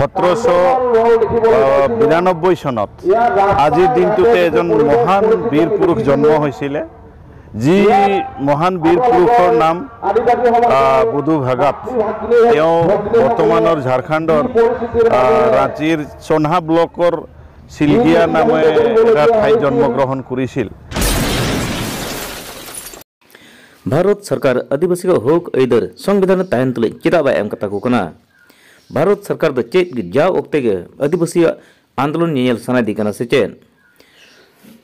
1792 চনত আজিৰ দিনটোতে এজন মহান বীৰ পুৰুষ জন্ম হৈছিলে যি মহান বীৰ পুৰুষৰ নাম বুধু ভাগাত তেওঁ বৰ্তমানৰ ঝাৰখণ্ডৰ ৰাঁচীৰ চনহা ব্লকৰ সিলগিয়া নামে এটা ঠাইত জন্মগ্ৰহণ কৰিছিল भारत सरकार आदिवासी को हक ऐदर संविधान तायन तुले चेदा बाय एम कता को कना भारत सरकार द चेक जा ओक्ते के आदिवासी आंदोलन नेल सना दिकना से चेन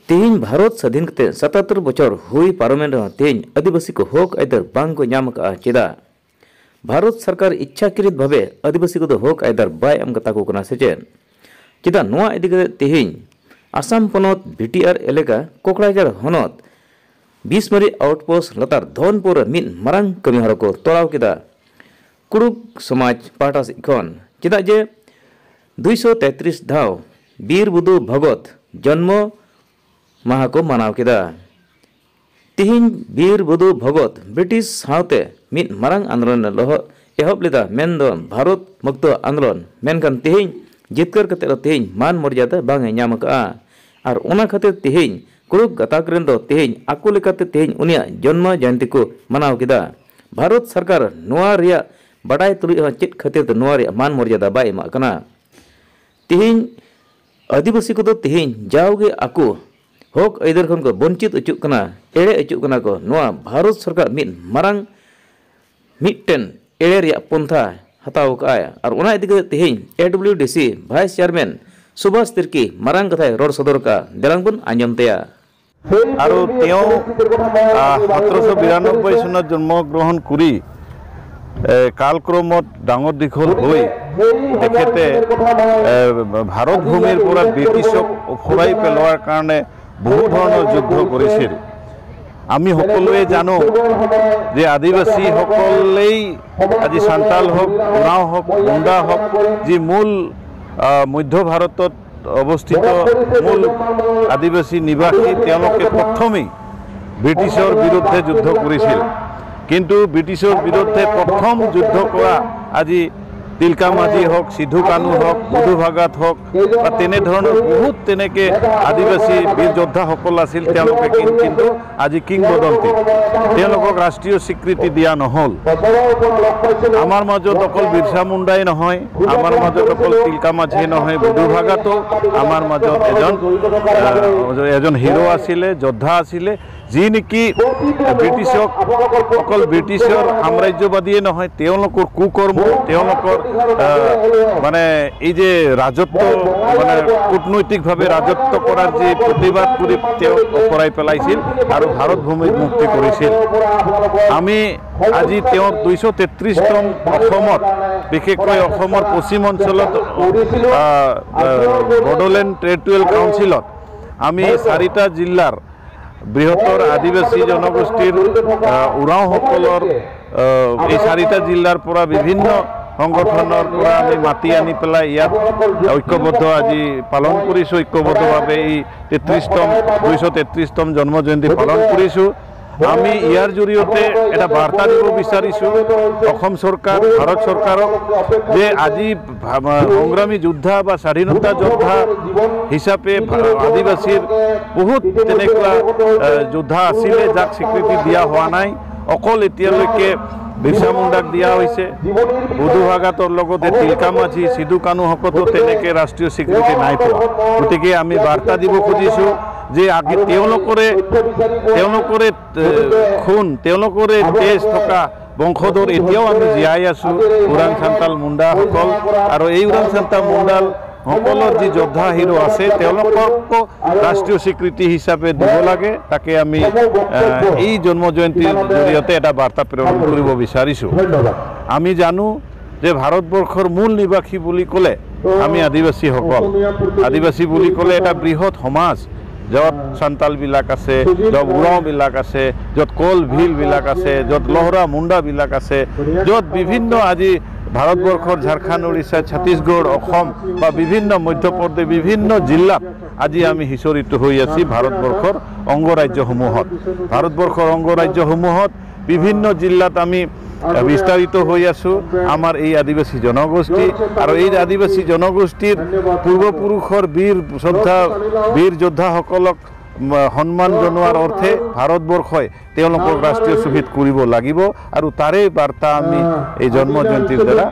तीन भारत स्वाधीन कते 77 बछर हुई पार्लियामेंट तीन आदिवासी को हक ऐदर बांग को नाम का चेदा भारत सरकार इच्छाकृत भावे आदिवासी को हक ऐदर बाय एम कता को कना से चेन चेदा नोआ इदि के तेहिन आसाम पनत बीटीआर एलेका कोकराझार हनत 20 मरी आउटपोस्ट लतार धनपुर मिन मरंग कमी हर को तोड़ाव किदा कुरुक समाज पाटा सिखन चेदा जे 233 धाव बीर बुधु भगत जन्म माह को मनाव किदा तिहिन बीर बुधु भगत ब्रिटिश सावते मिन मरंग आंदोलन लह एहब लेदा मेन दो भारत मुक्त आंदोलन मेनकन तिहिन जितकर कते तिहिन मान मर्यादा बांगे ᱧᱟᱢ का आर ओना खातिर तिहिन कुरुक गताकरेन दो तेहिन आको लेकाते तेहिन उनिया जन्म जयंती को मनाव किदा भारत सरकार नोआ रिया बडाय तुलि चित खातिर नोआ रिया मान मर्यादा बाय एमा कना तेहिन आदिवासी को तेहिन जावगे आको हक ऐदर खन को वंचित अचुक कना एड़े अचुक कना को नोआ भारत सरकार मिन मरंग मिटन एड़े रिया पंथा हताव काय आर ओना इदि के तेहिन AWDC vice chairman Subhash Tirkey मरंग कथाय रोड सदर का देलांगबन आंजम तया আৰু তেওঁ 1792 চনত জন্মগ্ৰহণ কৰি কালক্ৰমত ডাঙৰ দীঘল হৈ তেখেতে ভাৰত ভূমিৰ পৰা ব্ৰিটিছক ফুৰাই পেলোৱাৰ কাৰণে বহু ধৰণৰ যুদ্ধ কৰিছিল আমি সকলোৱে জানো যে আদিবাসী সকলেই আজি সান্তাল হওক উৰাও হওক মুণ্ডা হওক যি মূল মধ্য ভাৰতত অবস্থিত মূল আদিবাসী নিবাসী তেওঁলোকে প্ৰথমেই ব্ৰিটিছৰ বিৰুদ্ধে যুদ্ধ কৰিছিল কিন্তু ব্ৰিটিছৰ বিৰুদ্ধে প্ৰথম যুদ্ধ কৰা আজি তিলকা মাঝি হওক সিধু কানু হওক বুধু ভাগাত হওক বা তেনে ধৰণৰ বহুত তেনেকে আদিবাসী বীৰ যোদ্ধাসকল আছিল তেওঁলোকে কিন্তু আজি কিংবদন্তি তেওঁলোকক ৰাষ্ট্ৰীয় স্বীকৃতি দিয়া নহল আমাৰ মাজত অকল বিৰছা মুণ্ডাই নহয় আমাৰ মাজত অকল তিলকা মাঝি নহয় বুধু ভাগাতো আমাৰ মাজত এজন হিৰো আছিলে যোদ্ধা আছিলে যি নেকি ব্ৰিটিছক অকল ব্ৰিটিছৰ সাম্ৰাজ্যবাদীয়ে নহয় তেওঁলোকৰ কুকৰ্ম তেওঁলোকৰ মানে এই যে ৰাজত্ব মানে কূটনৈতিকভাৱে ৰাজত্ব কৰাৰ যে প্ৰতিবাদ কৰি তেওঁ অপৰাই পেলাইছিল আৰু ভাৰত ভূমিক মুক্তি কৰিছিল আমি আজি তেওঁ 233তম অসমত বিশেষকৈ অসমৰ পশ্চিম অঞ্চলত বড়োলেণ্ড টেৰিটৰিয়েল কাউন্সিলত আমি 4টা জিলাৰ বৃহত্তৰ আদিবাসী জনগোষ্ঠীৰ উৰাওসকলৰ এই 4টা জিলাৰ পৰা বিভিন্ন সংগঠনৰ পৰা আমি মাতি আনি পেলাই ইয়াত ঐক্যবদ্ধ আজি পালন কৰিছোঁ ঐক্যবদ্ধভাৱে এই 233তম জন্ম জয়ন্তী পালন কৰিছোঁ আমি ইয়াৰ জৰিয়তে এটা বাৰ্তা দিব বিচাৰিছোঁ অসম চৰকাৰ ভাৰত চৰকাৰক যে আজি সংগ্ৰামী যোদ্ধা বা স্বাধীনতা যোদ্ধা হিচাপে আদিবাসীৰ বহুত তেনেকুৱা যোদ্ধা আছিলে যাক স্বীকৃতি দিয়া হোৱা নাই অকল এতিয়ালৈকে বিৰছা মুণ্ডাক দিয়া হৈছে বুধু ভাগাতৰ লগতে তিলকা মাঝি সিধু কানু সকলো তেনেকে ৰাষ্ট্ৰীয় স্বীকৃতি নাই পোৱা গতিকে আমি বাৰ্তা দিব খুজিছোঁ যে আগে তেওঁলোকৰে খুন তেওঁলোকৰে তেজ থকা বংশধৰ এতিয়াও আমি জীয়াই আছোঁ উৰাং সান্তাল মুণ্ডা সকল আৰু এই উৰাং সান্তাল মুণ্ডাল সকলৰ যি যোদ্ধা হিৰো আছে তেওঁলোকক ৰাষ্ট্ৰীয় স্বীকৃতি হিচাপে দিব লাগে তাকে আমি এই জন্ম জয়ন্তীৰ জৰিয়তে এটা বাৰ্তা প্ৰেৰণ কৰিব বিচাৰিছোঁ আমি জানো যে ভাৰতবৰ্ষৰ মূল নিবাসী বুলি ক'লে আমি আদিবাসী বুলি ক'লে এটা বৃহৎ সমাজ য'ত সান্তালবিলাক আছে য'ত উৰাওবিলাক আছে য'ত কল ভিলবিলাক আছে য'ত লহৰা মুণ্ডাবিলাক আছে য'ত বিভিন্ন আজি ভাৰতবৰ্ষৰ ঝাৰখণ্ড উৰিষ্যা ছত্তীশগড় অসম বা বিভিন্ন মধ্যপ্ৰদেশ বিভিন্ন জিলাত আজি আমি হিচৰিত হৈ আছি ভাৰতবৰ্ষৰ অংগৰাজ্যসমূহত বিভিন্ন জিলাত আমি বিস্তাৰিত হৈ আছোঁ আমাৰ এই আদিবাসী জনগোষ্ঠী আৰু এই আদিবাসী জনগোষ্ঠীৰ পূৰ্বপুৰুষৰ বীৰ যোদ্ধাসকলক সন্মান জনোৱাৰ অৰ্থে ভাৰতবৰ্ষই তেওঁলোকক ৰাষ্ট্ৰীয় শ্বহীদ কৰিব লাগিব আৰু তাৰে বাৰ্তা আমি এই জন্ম জয়ন্তীৰ দ্বাৰা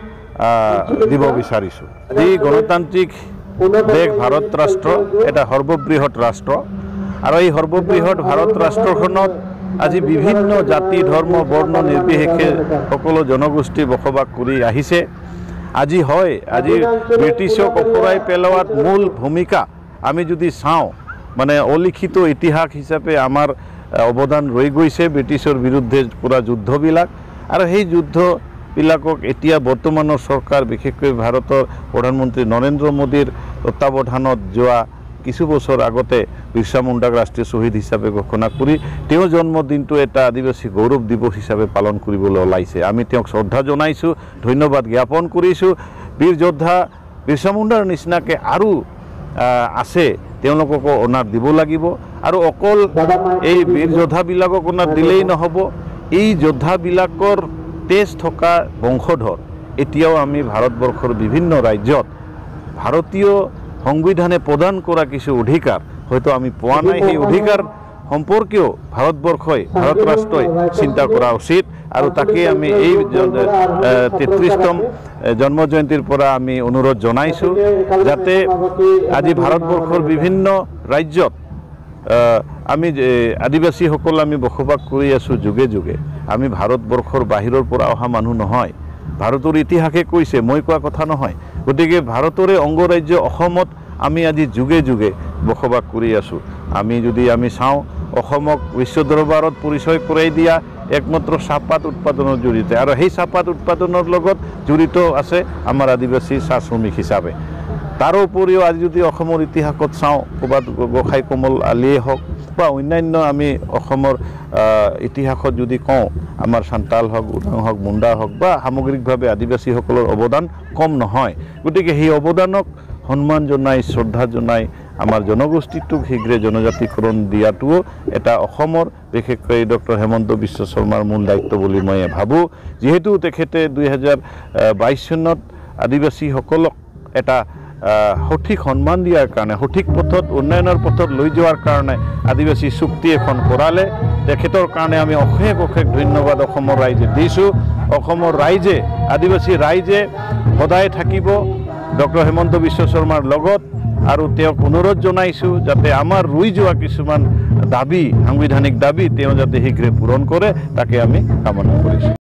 দিব বিচাৰিছোঁ। যি গণতান্ত্ৰিক দেশ ভাৰত ৰাষ্ট্ৰ এটা সৰ্ববৃহৎ ৰাষ্ট্ৰ আৰু এই সৰ্ববৃহৎ ভাৰত ৰাষ্ট্ৰখনত আজি বিভিন্ন জাতি ধৰ্ম বৰ্ণ নিৰ্বিশেষে সকলো জনগোষ্ঠী বসবাস কৰি আহিছে। আজি ব্ৰিটিছক অপৰাই পেলোৱাত মূল ভূমিকা আমি যদি চাওঁ মানে অলিখিত ইতিহাস হিচাপে আমাৰ অৱদান ৰৈ গৈছে ব্ৰিটিছৰ বিৰুদ্ধে কৰা যুদ্ধবিলাক আৰু সেই যুদ্ধবিলাকক এতিয়া বৰ্তমানৰ চৰকাৰ বিশেষকৈ ভাৰতৰ প্ৰধানমন্ত্ৰী নৰেন্দ্ৰ মোদীৰ তত্ত্বাৱধানত যোৱা কিছু বছৰ আগতে বিৰছা মুণ্ডাক ৰাষ্ট্ৰীয় শ্বহীদ হিচাপে ঘোষণা কৰি তেওঁৰ জন্মদিনটো এটা আদিবাসী গৌৰৱ দিৱস হিচাপে পালন কৰিবলৈ ওলাইছে। আমি তেওঁক শ্ৰদ্ধা জনাইছোঁ, ধন্যবাদ জ্ঞাপন কৰিছোঁ। বীৰ যোদ্ধা বিৰছা মুণ্ডাৰ নিচিনাকৈ আৰু আছে তেওঁলোককো অনাৰ দিব লাগিব আৰু অকল এই বীৰ যোদ্ধাবিলাকক অনাৰ দিলেই নহ'ব, এই যোদ্ধাবিলাকৰ তেজ থকা বংশধৰ এতিয়াও আমি ভাৰতবৰ্ষৰ বিভিন্ন ৰাজ্যত ভাৰতীয় সংবিধানে প্ৰদান কৰা কিছু অধিকাৰ হয়তো আমি পোৱা নাই। সেই অধিকাৰ সম্পৰ্কেও ভাৰতবৰ্ষই ভাৰত ৰাষ্ট্ৰই চিন্তা কৰা উচিত আৰু তাকে আমি এই 33তম জন্ম জয়ন্তীৰ পৰা আমি অনুৰোধ জনাইছোঁ যাতে আজি ভাৰতবৰ্ষৰ বিভিন্ন ৰাজ্যত আমি আদিবাসীসকল আমি বসবাস কৰি আছোঁ যুগে যুগে। আমি ভাৰতবৰ্ষৰ বাহিৰৰ পৰা অহা মানুহ নহয়, ভাৰতৰ ইতিহাসে কৈছে, মই কোৱা কথা নহয়। গতিকে ভাৰতৰে অংগৰাজ্য অসমত আমি আজি যুগে যুগে বসবাস কৰি আছোঁ। আমি চাওঁ অসমক বিশ্ব দৰবাৰত পৰিচয় কৰাই দিয়া একমাত্ৰ চাহপাত উৎপাদনৰ জৰিয়তে আৰু সেই চাহপাত উৎপাদনৰ লগত জড়িত আছে আমাৰ আদিবাসী চাহ শ্ৰমিক হিচাপে। তাৰোপৰিও আজি যদি অসমৰ ইতিহাসত চাওঁ ক'ৰবাত গোসাই কমল আলিয়ে হওক বা অন্যান্য আমি অসমৰ ইতিহাসত যদি কওঁ আমাৰ সান্তাল হওক ওৰাং হওক মুণ্ডা হওক বা সামগ্ৰিকভাৱে আদিবাসীসকলৰ অৱদান কম নহয়। গতিকে সেই অৱদানক সন্মান জনাই শ্ৰদ্ধা জনাই আমাৰ জনগোষ্ঠীটোক শীঘ্ৰে জনজাতিকৰণ দিয়াটোও এটা অসমৰ বিশেষকৈ ডক্টৰ হেমন্ত বিশ্ব শৰ্মাৰ মূল দায়িত্ব বুলি মই ভাবোঁ। যিহেতু তেখেতে 2022 চনত আদিবাসীসকলক এটা সঠিক সন্মান দিয়াৰ কাৰণে সঠিক পথত উন্নয়নৰ পথত লৈ যোৱাৰ কাৰণে আদিবাসী চুক্তি এখন কৰালে। তেখেতৰ কাৰণে আমি অশেষ ধন্যবাদ অসমৰ ৰাইজে দিছোঁ। অসমৰ ৰাইজে আদিবাসী ৰাইজে সদায় থাকিব ডক্টৰ হেমন্ত বিশ্ব শৰ্মাৰ লগত আৰু তেওঁক অনুৰোধ জনাইছোঁ যাতে আমাৰ ৰৈ যোৱা কিছুমান দাবী সাংবিধানিক দাবী তেওঁ যাতে শীঘ্ৰে পূৰণ কৰে তাকে আমি কামনা কৰিছোঁ।